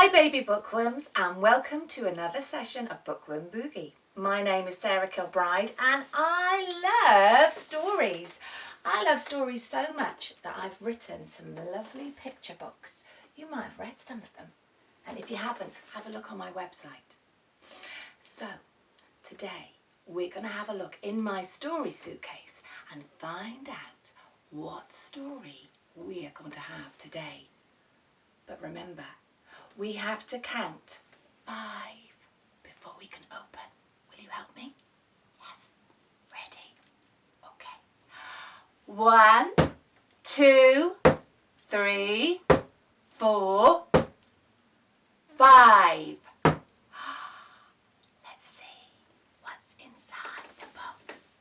Hi baby bookworms, and welcome to another session of Bookworm Boogie. My name is Sarah Kilbride and I love stories. I love stories so much that I've written some lovely picture books. You might have read some of them, and if you haven't, have a look on my website. So today we're going to have a look in my story suitcase and find out what story we are going to have today. But remember, we have to count 5 before we can open. Will you help me? Yes. Ready? Okay. 1, 2, 3, 4, 5. Let's see what's inside the box.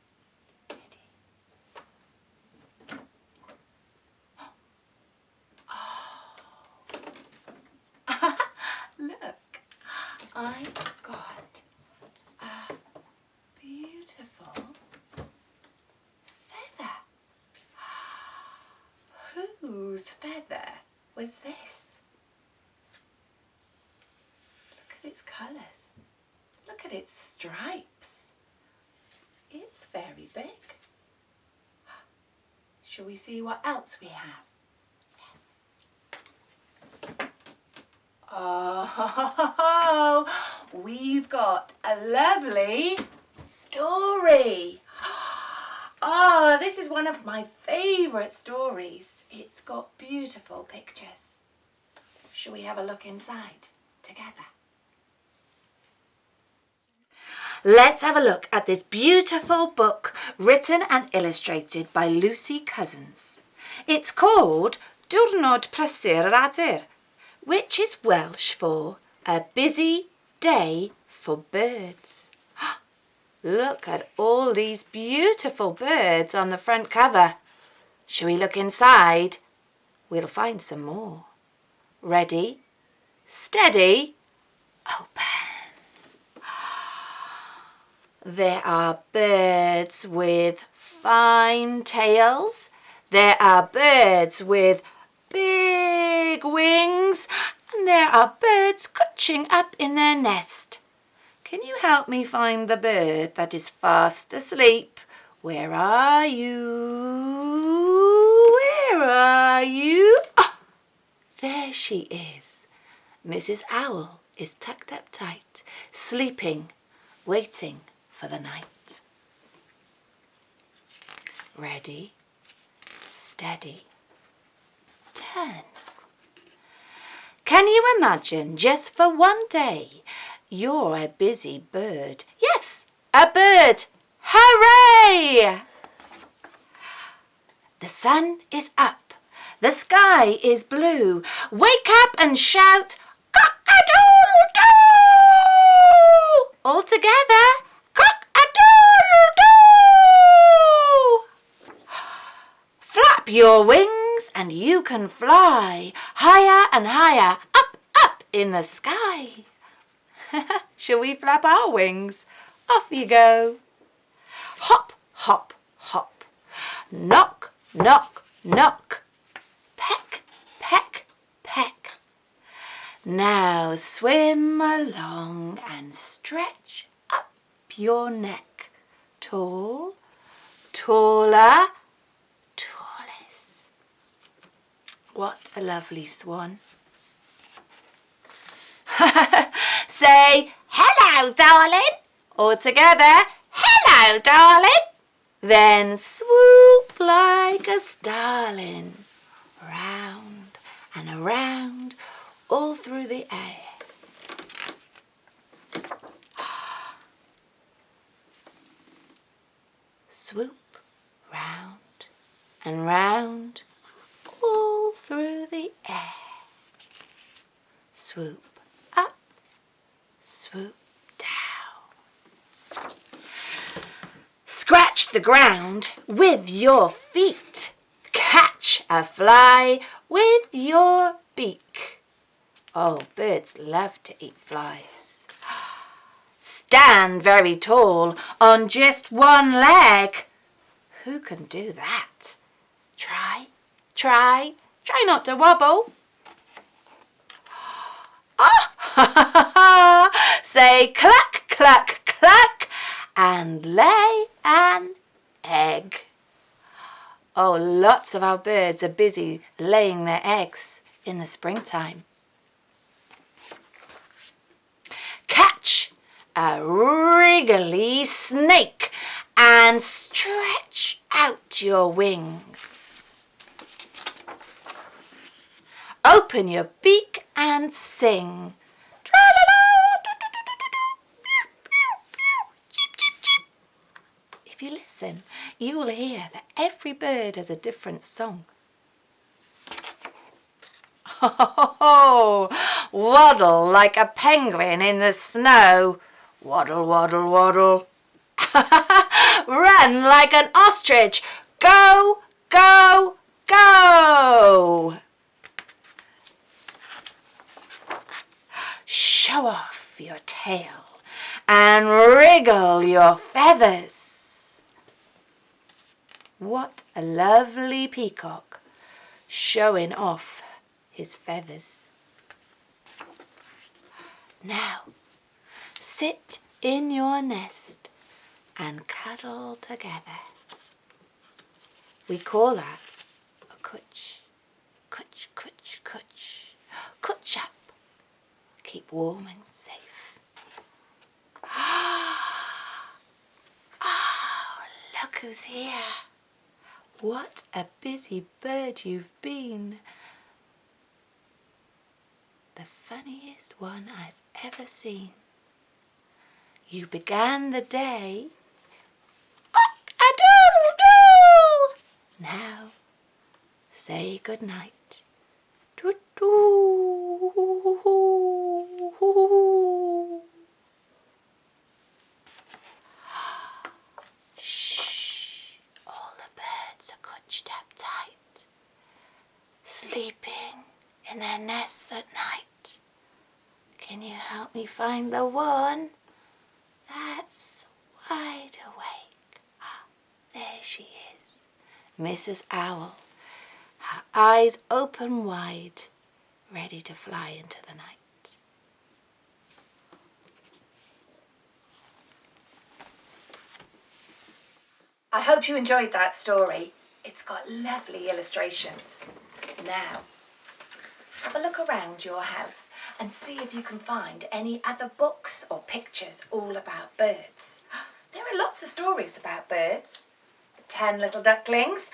Ready? Look, I've got a beautiful feather. Whose feather was this? Look at its colours. Look at its stripes. It's very big. Shall we see what else we have? Oh, we've got a lovely story. Oh, this is one of my favourite stories. It's got beautiful pictures. Shall we have a look inside together? Let's have a look at this beautiful book written and illustrated by Lucy Cousins. It's called Diwrnod Prysur yr Adur, which is Welsh for a busy day for birds. Look at all these beautiful birds on the front cover. Shall we look inside? We'll find some more. Ready, steady, open. There are birds with fine tails. There are birds with big wings, and there are birds couching up in their nest. Can you help me find the bird that is fast asleep? Where are you? Where are you? Oh, there she is. Mrs. Owl is tucked up tight, sleeping, waiting for the night. Ready, steady, turn. Can you imagine, just for one day, you're a busy bird? Yes, a bird! Hooray! The sun is up. The sky is blue. Wake up and shout, cock-a-doodle-doo! All together, cock-a-doodle-doo! Flap your wings and you can fly higher and higher, up, up in the sky. Shall we flap our wings? Off you go. Hop, hop, hop. Knock, knock, knock. Peck, peck, peck. Now swim along and stretch up your neck. Tall, taller, tallest. What a lovely swan. Say, hello, darling. All together, hello, darling. Then swoop like a starling, round and around, all through the air. Swoop round and round, all through the air. Swoop up, swoop down. Scratch the ground with your feet. Catch a fly with your beak. Oh, birds love to eat flies. Stand very tall on just one leg. Who can do that? Try, try, try not to wobble. Ah! Say cluck, cluck, cluck, and lay an egg. Oh, lots of our birds are busy laying their eggs in the springtime. Catch a wriggly snake and stretch out your wings. Open your beak and sing. If you listen, you will hear that every bird has a different song. Oh, waddle like a penguin in the snow. Waddle, waddle, waddle. Run like an ostrich. Go, go, go. Show off your tail and wriggle your feathers. What a lovely peacock showing off his feathers. Now, sit in your nest and cuddle together. We call that a cooch. Cooch, cooch, cooch. Cooch up. Keep warm and safe. Oh, look who's here. What a busy bird you've been. The funniest one I've ever seen. You began the day cock-a-doodle-doo. Now say good night. Toot-toot. Shh, all the birds are cooched up tight, sleeping in their nests at night. Can you help me find the one that's wide awake? There she is, Mrs. Owl, her eyes open wide, ready to fly into the night. I hope you enjoyed that story. It's got lovely illustrations. Now, have a look around your house and see if you can find any other books or pictures all about birds. There are lots of stories about birds. 10 Little Ducklings,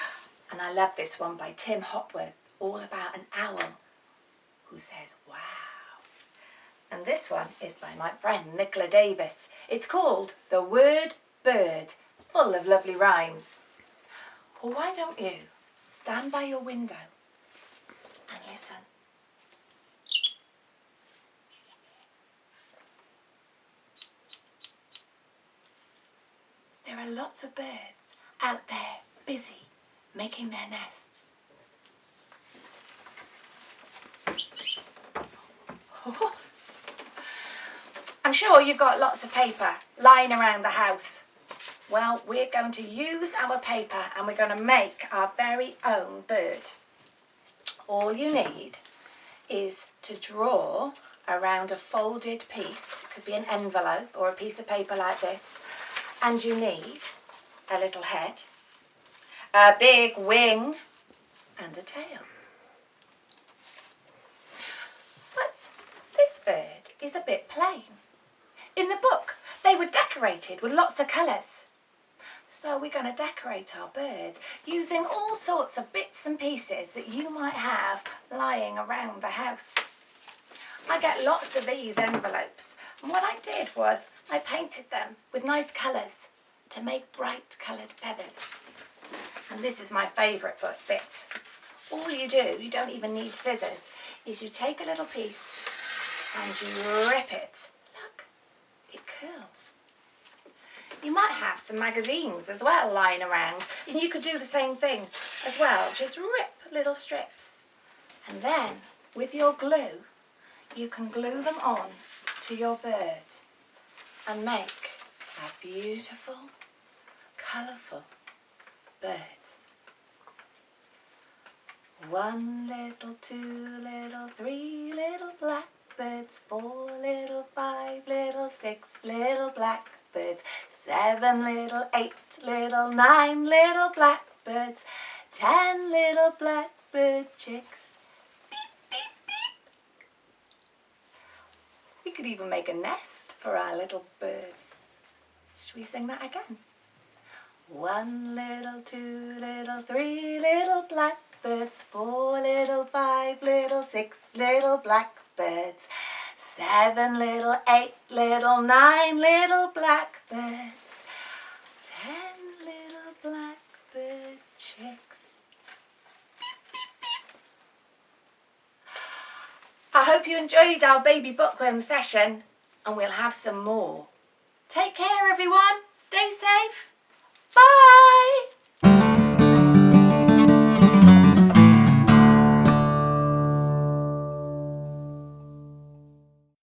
and I love this one by Tim Hopworth, all about an owl who says, wow. And this one is by my friend Nicola Davis. It's called The Word Bird, full of lovely rhymes. Well, why don't you stand by your window and listen. There are lots of birds out there busy making their nests. I'm sure you've got lots of paper lying around the house. Well, we're going to use our paper and we're going to make our very own bird. All you need is to draw around a folded piece. It could be an envelope or a piece of paper like this. And you need a little head, a big wing and a tail. But this bird is a bit plain. In the book, they were decorated with lots of colours. So we're going to decorate our bird using all sorts of bits and pieces that you might have lying around the house. I get lots of these envelopes, and what I did was I painted them with nice colours to make bright coloured feathers. And this is my favourite bit. All you do, you don't even need scissors, is you take a little piece and you rip it. Look, it curls. You might have some magazines as well lying around, and you could do the same thing as well. Just rip little strips. And then, with your glue, you can glue them on to your bird and make a beautiful, colourful bird. 1 little, 2 little, 3 little black blackbirds, 4 little, 5 little, 6 little blackbirds, 7 little, 8 little, 9 little blackbirds, 10 little blackbird chicks. Beep, beep, beep. We could even make a nest for our little birds. Should we sing that again? 1 little, 2 little, 3 little blackbirds, 4 little, 5 little, 6 little blackbirds, 7 little, 8 little, 9 little blackbirds, 10 little blackbird chicks. Beep, beep, beep. I hope you enjoyed our baby bookworm session, and we'll have some more. Take care, everyone. Stay safe. Bye!